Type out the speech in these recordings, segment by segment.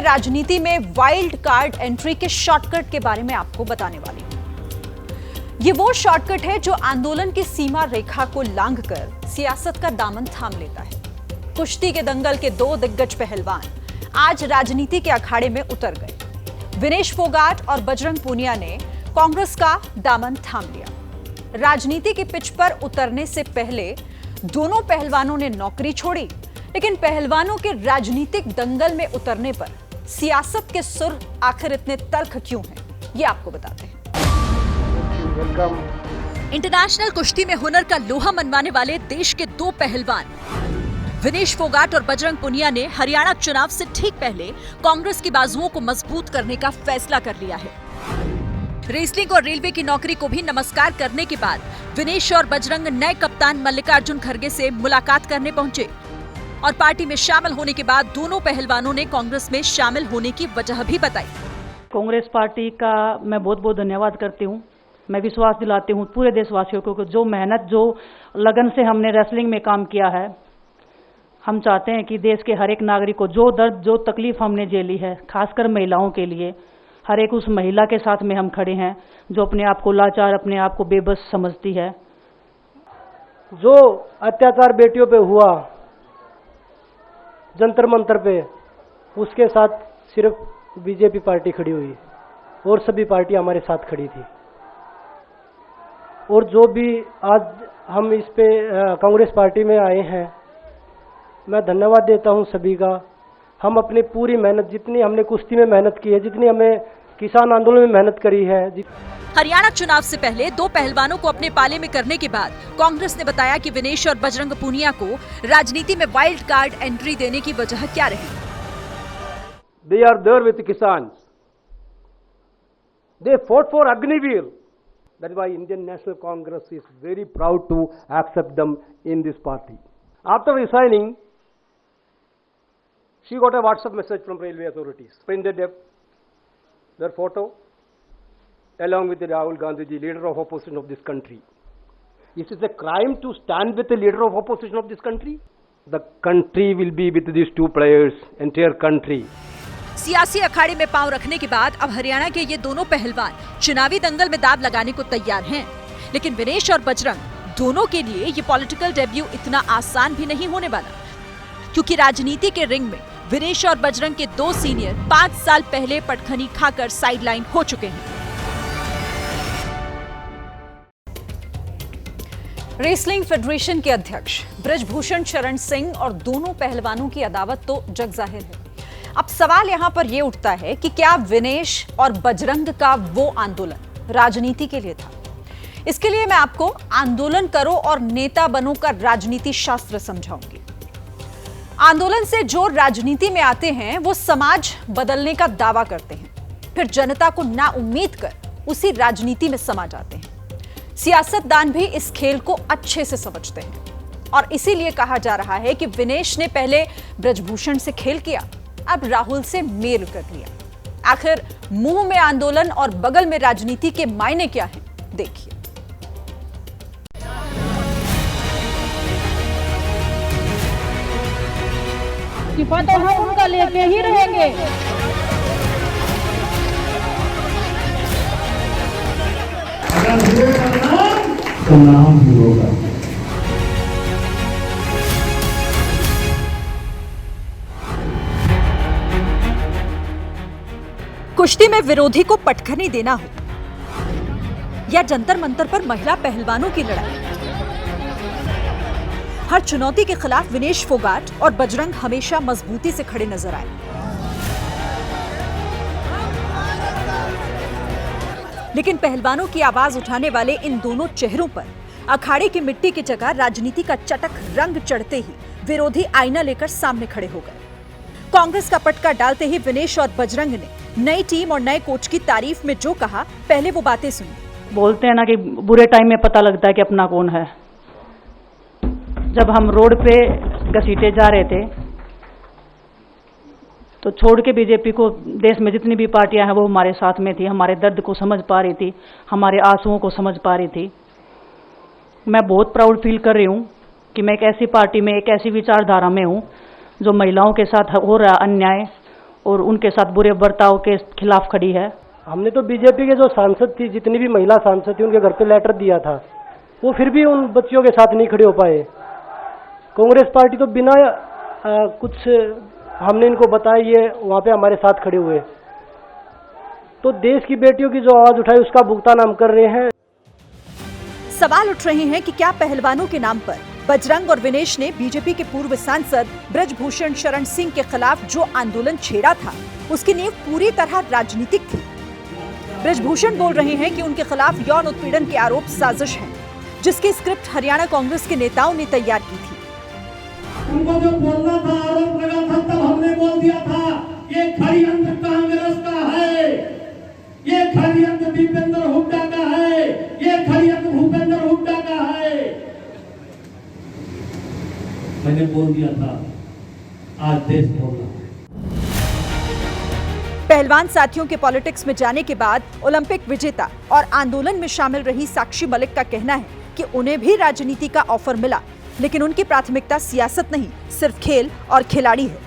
राजनीति में wild card entry के शॉर्टकट के बारे में आपको बताने वाली हूं। ये वो शॉर्टकट है जो आंदोलन की सीमा रेखा को लांघकर सियासत का दामन थाम लेता है। कुश्ती के दंगल के दो दिग्गज पहलवान आज राजनीति के अखाड़े में उतर गए। विनेश फोगाट और बजरंग पूनिया ने कांग्रेस का दामन थाम लिया। राजनीति की पिच पर उतरने से पहले दोनों पहलवानों ने नौकरी छोड़ी, लेकिन पहलवानों के राजनीतिक दंगल में उतरने पर सियासत के सुर आखिर इतने तल्ख क्यों हैं, ये आपको बताते हैं। इंटरनेशनल कुश्ती में हुनर का लोहा मनवाने वाले देश के दो पहलवान विनेश फोगाट और बजरंग पूनिया ने हरियाणा चुनाव से ठीक पहले कांग्रेस की बाजुओं को मजबूत करने का फैसला कर लिया है। रेसलिंग और रेलवे की नौकरी को भी नमस्कार करने के बाद विनेश और बजरंग नए कप्तान मल्लिकार्जुन खड़गे से मुलाकात करने पहुंचे और पार्टी में शामिल होने के बाद दोनों पहलवानों ने कांग्रेस में शामिल होने की वजह भी बताई। कांग्रेस पार्टी का मैं बहुत बहुत धन्यवाद करती हूं। मैं विश्वास दिलाती हूं पूरे देशवासियों को, जो मेहनत, जो लगन से हमने रेसलिंग में काम किया है, हम चाहते हैं कि देश के हर एक नागरिक को जो दर्द, जो तकलीफ हमने झेली है, खासकर महिलाओं के लिए, हर एक उस महिला के साथ में हम खड़े हैं जो अपने आप को लाचार, अपने आप को बेबस समझती है। जो अत्याचार बेटियों पे हुआ जंतर मंतर पे, उसके साथ सिर्फ बीजेपी पार्टी खड़ी हुई और सभी पार्टी हमारे साथ खड़ी थी। और जो भी आज हम इस पे कांग्रेस पार्टी में आए हैं, मैं धन्यवाद देता हूं सभी का। हम अपनी पूरी मेहनत, जितनी हमने कुश्ती में मेहनत की है, जितनी हमें किसान आंदोलन में मेहनत करी है। हरियाणा चुनाव से पहले दो पहलवानों को अपने पाले में करने के बाद कांग्रेस ने बताया कि विनेश और बजरंग पूनिया को राजनीति में वाइल्ड कार्ड एंट्री देने की वजह क्या रही। They are there with Kisans. They fought for Agniveer. That's why Indian National Congress is very proud to accept them in this party. After resigning, she got a WhatsApp message from railway authorities. Printed their photo along with the Rahul Gandhi ji, leader of opposition of this country. Is it a crime to stand with the leader of opposition of this country? The country will be with these two players, entire country. सियासी अखाड़े में पांव रखने के बाद अब हरियाणा के ये दोनों पहलवान चुनावी दंगल में दाव लगाने को तैयार हैं। लेकिन विनेश और बजरंग दोनों के लिए ये पॉलिटिकल डेब्यू इतना आसान भी नहीं होने वाला, क्योंकि राजनीति के रिंग में विनेश और बजरंग के दो सीनियर 5 साल पहले पटखनी खाकर साइडलाइन हो चुके हैं। रेसलिंग फेडरेशन के अध्यक्ष ब्रजभूषण शरण सिंह और दोनों पहलवानों की अदावत तो जग जाहिर है। अब सवाल यहां पर यह उठता है कि क्या विनेश और बजरंग का वो आंदोलन राजनीति के लिए था? इसके लिए मैं आपको आंदोलन करो और नेता बनो का राजनीति शास्त्र समझाऊंगी। आंदोलन से जो राजनीति में आते हैं वो समाज बदलने का दावा करते हैं, फिर जनता को ना उम्मीद कर उसी राजनीति में समा जाते हैं। सियासतदान भी इस खेल को अच्छे से समझते हैं और इसीलिए कहा जा रहा है कि विनेश ने पहले ब्रजभूषण से खेल किया, अब राहुल से मेल कर लिया। आखिर मुंह में आंदोलन और बगल में राजनीति के मायने क्या हैं, देखिए। तो हम उनका लेके ही रहेंगे। तो नाम भी होगा। कुश्ती में विरोधी को पटखनी देना हो या जंतर मंतर पर महिला पहलवानों की लड़ाई, हर चुनौती के खिलाफ विनेश फोगाट और बजरंग हमेशा मजबूती से खड़े नजर आए। लेकिन पहलवानों की आवाज उठाने वाले इन दोनों चेहरों पर अखाड़े की मिट्टी की जगह राजनीति का चटक रंग चढ़ते ही विरोधी आईना लेकर सामने खड़े हो गए। कांग्रेस का पटका डालते ही विनेश और बजरंग ने नई टीम और नए कोच की तारीफ में जो कहा, पहले वो बातें सुनी। बोलते हैं ना कि बुरे टाइम में पता लगता है कि अपना कौन है। जब हम रोड पे घसीटे जा रहे थे तो छोड़ के बीजेपी को, देश में जितनी भी पार्टियां हैं वो हमारे साथ में थी, हमारे दर्द को समझ पा रही थी, हमारे आंसुओं को समझ पा रही थी। मैं बहुत प्राउड फील कर रही हूँ कि मैं एक ऐसी पार्टी में, एक ऐसी विचारधारा में हूँ जो महिलाओं के साथ हो रहा अन्याय और उनके साथ बुरे बर्ताव के खिलाफ खड़ी है। हमने तो बीजेपी के जो सांसद थी, जितनी भी महिला सांसद थी, उनके घर पे लेटर दिया था, वो फिर भी उन बच्चियों के साथ नहीं खड़े हो पाए। कांग्रेस पार्टी तो बिना कुछ हमने इनको बताया, ये वहाँ पे हमारे साथ खड़े हुए। तो देश की बेटियों की जो आवाज उठाई उसका भुगतान हम कर रहे हैं। सवाल उठ रहे हैं कि क्या पहलवानों के नाम पर बजरंग और विनेश ने बीजेपी के पूर्व सांसद ब्रजभूषण शरण सिंह के खिलाफ जो आंदोलन छेड़ा था, उसकी नींव पूरी तरह राजनीतिक थी। ब्रजभूषण बोल रहे हैं कि उनके खिलाफ यौन उत्पीड़न के आरोप साजिश है, जिसकी स्क्रिप्ट हरियाणा कांग्रेस के नेताओं ने तैयार की थी। उनको जो बोलना था, आरोप लगा था, तब हमने बोल दिया था ये षड्यंत्र कांग्रेस का है, ये षड्यंत्र दीपेंद्र हुड्डा का है, ये षड्यंत्र भूपेंद्र हुड्डा का है। मैंने बोल दिया था, आज देश बोल रहा है। पहलवान साथियों के पॉलिटिक्स में जाने के बाद ओलंपिक विजेता और आंदोलन में शामिल रही साक्षी मलिक का कहना है कि उन्हें भी राजनीति का ऑफर मिला, लेकिन उनकी प्राथमिकता सियासत नहीं, सिर्फ खेल और खिलाड़ी है।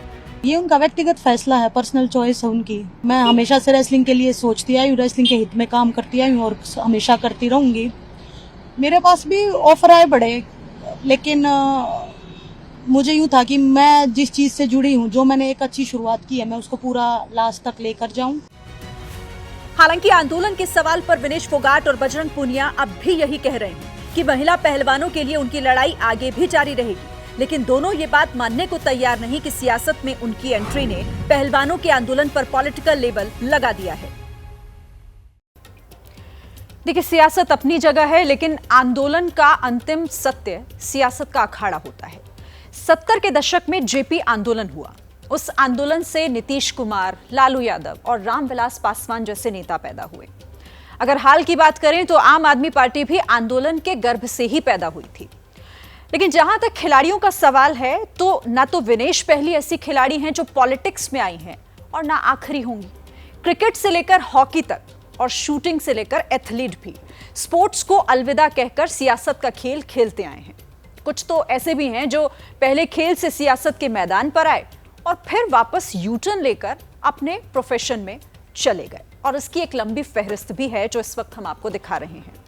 ये उनका व्यक्तिगत फैसला है, पर्सनल चॉइस है उनकी। मैं हमेशा से रेसलिंग के लिए सोचती आई हूँ, रेसलिंग के हित में काम करती आई हूँ और हमेशा करती रहूंगी। मेरे पास भी ऑफर आए बड़े, लेकिन मुझे यूँ था कि मैं जिस चीज से जुड़ी हूँ, जो मैंने एक अच्छी शुरुआत की है, मैं उसको पूरा लास्ट तक लेकर जाऊं। हालांकि आंदोलन के सवाल पर विनेश फोगाट और बजरंग पूनिया अब भी यही कह रहे हैं कि महिला पहलवानों के लिए उनकी लड़ाई आगे भी जारी रहेगी, लेकिन दोनों ये बात मानने को तैयार नहीं कि सियासत में उनकी एंट्री ने पहलवानों के आंदोलन पर पॉलिटिकल लेबल लगा दिया है। देखिए, सियासत अपनी जगह है, लेकिन आंदोलन का अंतिम सत्य सियासत का अखाड़ा होता है। 70 के दशक में जेपी आंदोलन हुआ। उस आंदोलन से नीतीश कुमार, लालू यादव और रामविलास पासवान जैसे नेता पैदा हुए। अगर हाल की बात करें तो आम आदमी पार्टी भी आंदोलन के गर्भ से ही पैदा हुई थी। लेकिन जहां तक खिलाड़ियों का सवाल है, तो ना तो विनेश पहली ऐसी खिलाड़ी हैं जो पॉलिटिक्स में आई हैं, और ना आखिरी होंगी। क्रिकेट से लेकर हॉकी तक और शूटिंग से लेकर एथलीट भी स्पोर्ट्स को अलविदा कहकर सियासत का खेल खेलते आए हैं। कुछ तो ऐसे भी हैं जो पहले खेल से सियासत के मैदान पर आए और फिर वापस यू टर्न लेकर अपने प्रोफेशन में चले गए, और इसकी एक लंबी फहरिस्त भी है जो इस वक्त हम आपको दिखा रहे हैं।